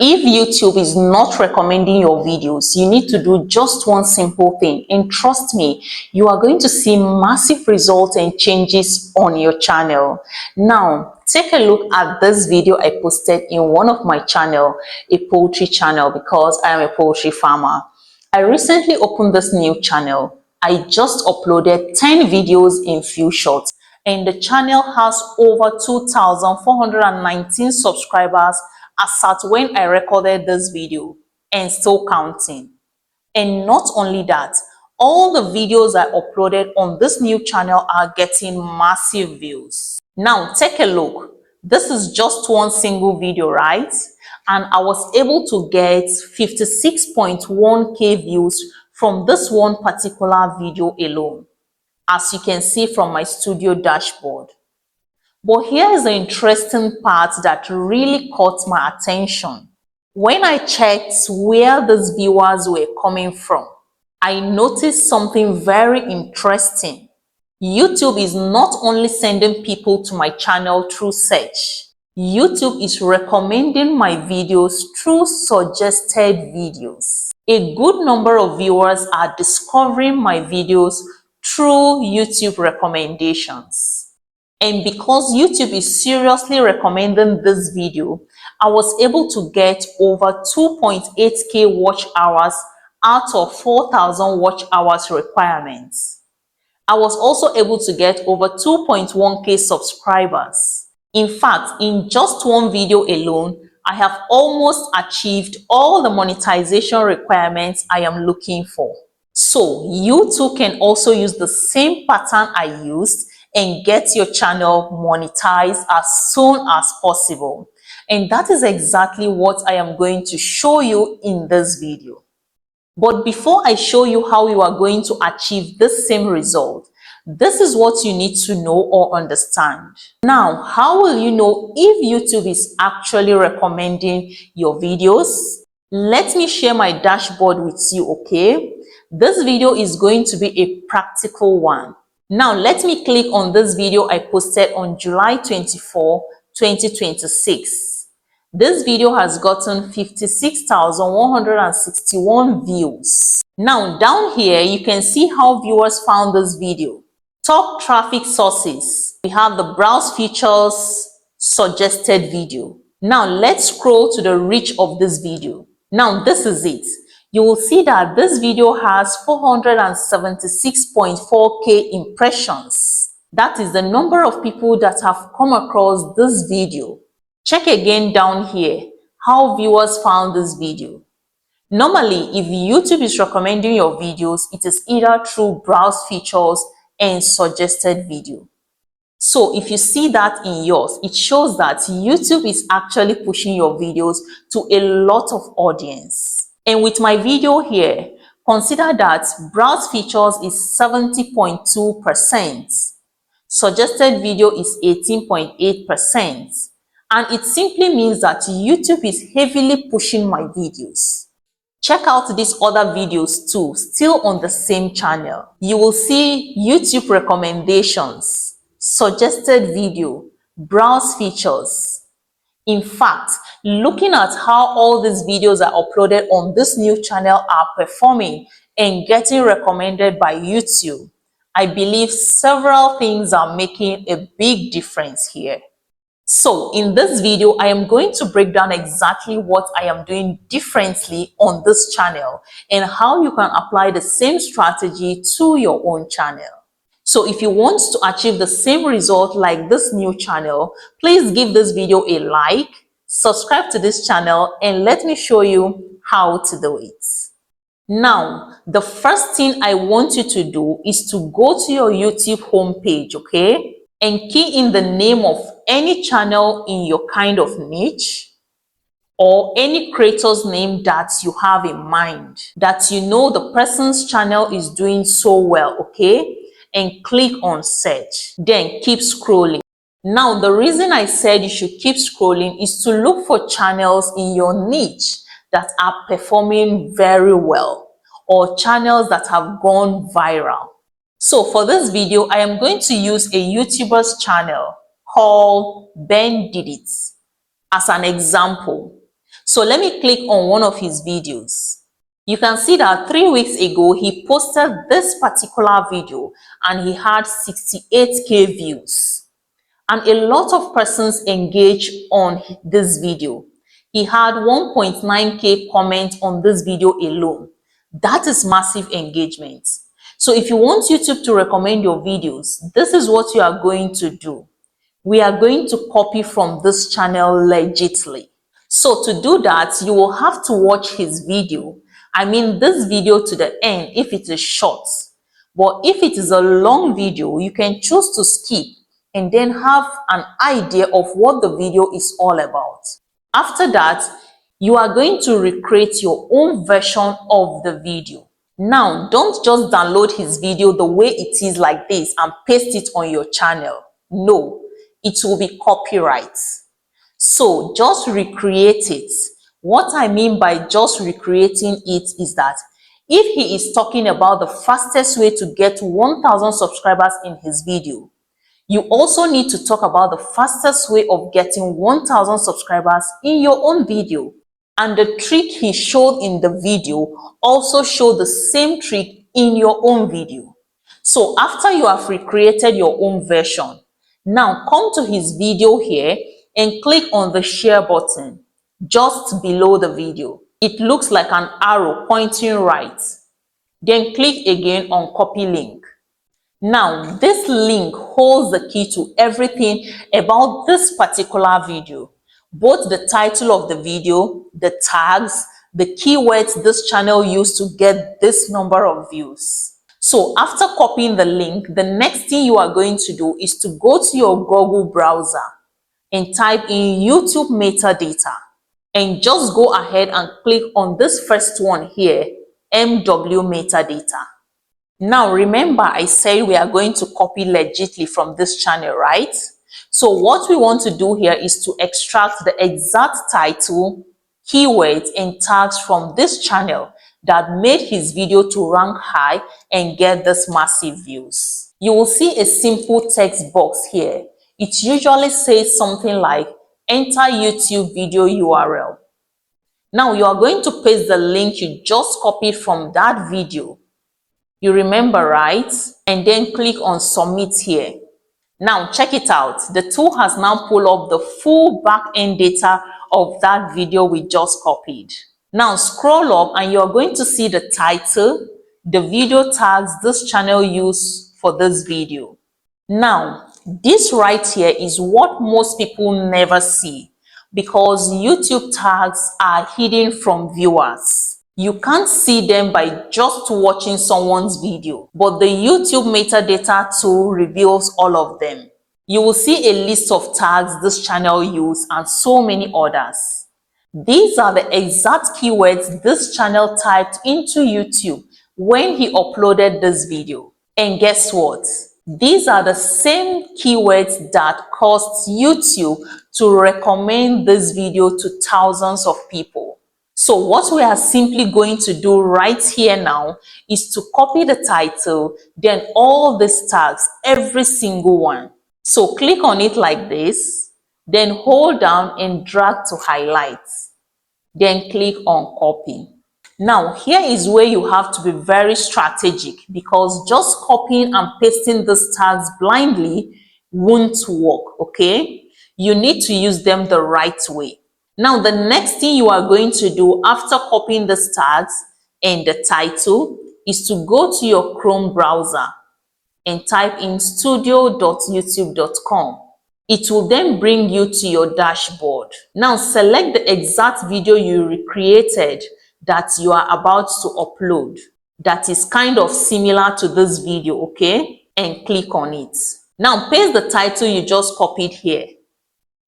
If YouTube is not recommending your videos, you need to do just one simple thing, and trust me, you are going to see massive results and changes on your channel. Now, take a look at this video I posted in one of my channel, a poultry channel, because I am a poultry farmer. I recently opened this new channel. I just uploaded 10 videos in few shorts, and the channel has over 2,419 subscribers as at when I recorded this video, and still counting. And not only that, all the videos I uploaded on this new channel are getting massive views. Now take a look. This is just one single video, right? And I was able to get 56.1k views from this one particular video alone, as you can see from my studio dashboard. But here is the interesting part that really caught my attention. When I checked where these viewers were coming from, I noticed something very interesting. YouTube is not only sending people to my channel through search. YouTube is recommending my videos through suggested videos. A good number of viewers are discovering my videos through YouTube recommendations. And because YouTube is seriously recommending this video, I was able to get over 2.8k watch hours out of 4,000 watch hours requirements. I was also able to get over 2.1k subscribers. In fact, in just one video alone, I have almost achieved all the monetization requirements I am looking for. So you too can also use the same pattern I used and get your channel monetized as soon as possible. And that is exactly what I am going to show you in this video. But before I show you how you are going to achieve this same result, this is what you need to know or understand. Now, how will you know if YouTube is actually recommending your videos? Let me share my dashboard with you, okay? This video is going to be a practical one. Now, let me click on this video I posted on July 24, 2026. This video has gotten 56,161 views. Now, down here, you can see how viewers found this video. Top traffic sources. We have the browse features suggested video. Now, let's scroll to the reach of this video. Now, this is it. You will see that this video has 476.4k impressions. That is the number of people that have come across this video. Check again down here how viewers found this video. Normally, if YouTube is recommending your videos, it is either through browse features and suggested video. So if you see that in yours, it shows that YouTube is actually pushing your videos to a lot of audience. And with my video here, consider that browse features is 70.2%, suggested video is 18.8%, and it simply means that YouTube is heavily pushing my videos. Check out these other videos too, still on the same channel. You will see YouTube recommendations, suggested video, browse features. In fact, looking at how all these videos are uploaded on this new channel are performing and getting recommended by YouTube, I believe several things are making a big difference here. So in this video, I am going to break down exactly what I am doing differently on this channel and how you can apply the same strategy to your own channel. So if you want to achieve the same result like this new channel, please give this video a like, subscribe to this channel, and let me show you how to do it. Now, the first thing I want you to do is to go to your YouTube homepage, okay? And key in the name of any channel in your kind of niche or any creator's name that you have in mind, that you know the person's channel is doing so well, okay? And click on search, then keep scrolling. Now, the reason I said you should keep scrolling is to look for channels in your niche that are performing very well or channels that have gone viral. So for this video, I am going to use a YouTuber's channel called Ben Did It as an example. So let me click on one of his videos. You can see that 3 weeks ago, he posted this particular video and he had 68K views. And a lot of persons engaged on this video. He had 1.9K comments on this video alone. That is massive engagement. So if you want YouTube to recommend your videos, this is what you are going to do. We are going to copy from this channel legitly. So to do that, you will have to watch his video. I mean this video to the end if it is short. But if it is a long video, you can choose to skip and then have an idea of what the video is all about. After that, you are going to recreate your own version of the video. Now, don't just download his video the way it is like this and paste it on your channel. No, it will be copyright. So just recreate it. What I mean by just recreating it is that if he is talking about the fastest way to get 1,000 subscribers in his video, you also need to talk about the fastest way of getting 1,000 subscribers in your own video. And the trick he showed in the video, also show the same trick in your own video. So after you have recreated your own version, now come to his video here and click on the share button just below the video. It looks like an arrow pointing right. Then click again on copy link. Now, this link holds the key to everything about this particular video. Both the title of the video, the tags, the keywords this channel used to get this number of views. So after copying the link, the next thing you are going to do is to go to your Google browser and type in YouTube metadata. And just go ahead and click on this first one here, MW metadata. Now remember I said we are going to copy legitly from this channel, right? So what we want to do here is to extract the exact title, keywords, and tags from this channel that made his video to rank high and get this massive views. You will see a simple text box here. It usually says something like enter YouTube video URL. Now you are going to paste the link you just copied from that video. You remember, right? And then click on submit here. Now check it out. The tool has now pulled up the full back-end data of that video we just copied. Now scroll up and you're going to see the title, the video tags this channel used for this video. Now, this right here is what most people never see because YouTube tags are hidden from viewers. You can't see them by just watching someone's video, but the YouTube metadata tool reveals all of them. You will see a list of tags this channel uses and so many others. These are the exact keywords this channel typed into YouTube when he uploaded this video. And guess what? These are the same keywords that caused YouTube to recommend this video to thousands of people. So what we are simply going to do right here now is to copy the title, then all these tags, every single one. So click on it like this, then hold down and drag to highlight. Then click on copy. Now here is where you have to be very strategic because just copying and pasting these tags blindly won't work, okay? You need to use them the right way. Now, the next thing you are going to do after copying the tags and the title is to go to your Chrome browser and type in studio.youtube.com. It will then bring you to your dashboard. Now, select the exact video you recreated that you are about to upload that is kind of similar to this video, okay? And click on it. Now, paste the title you just copied here.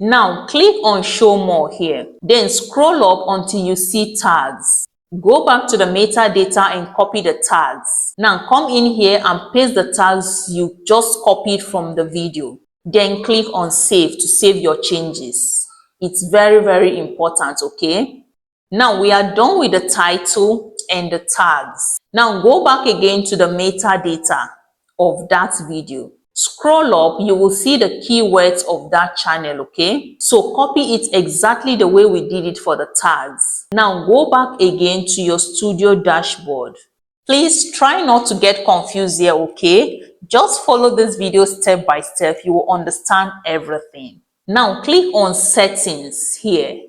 Now click on show more here, then scroll up until you see tags. Go back to the metadata and copy the tags. Now come in here and paste the tags you just copied from the video. Then click on save to save your changes. It's very, very important, okay? Now we are done with the title and the tags. Now go back again to the metadata of that video. Scroll up, you will see the keywords of that channel, okay? So copy it exactly the way we did it for the tags. Now go back again to your studio dashboard. Please try not to get confused here, okay? Just follow this video step by step. You will understand everything. Now click on settings here,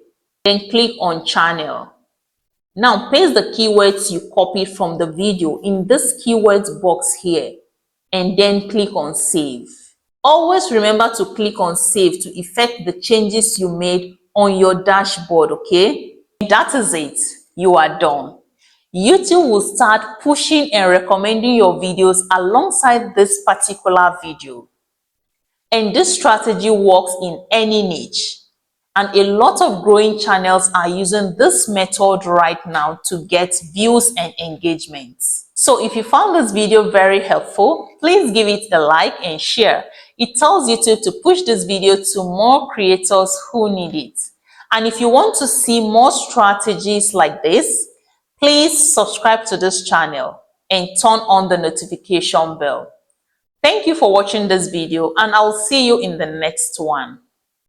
then click on channel. Now paste the keywords you copied from the video in this keywords box here, and then click on save. Always remember to click on save to effect the changes you made on your dashboard, okay? That is it. You are done. YouTube will start pushing and recommending your videos alongside this particular video. And this strategy works in any niche. And a lot of growing channels are using this method right now to get views and engagements. So if you found this video very helpful, please give it a like and share. It tells YouTube to push this video to more creators who need it. And if you want to see more strategies like this, please subscribe to this channel and turn on the notification bell. Thank you for watching this video, and I'll see you in the next one.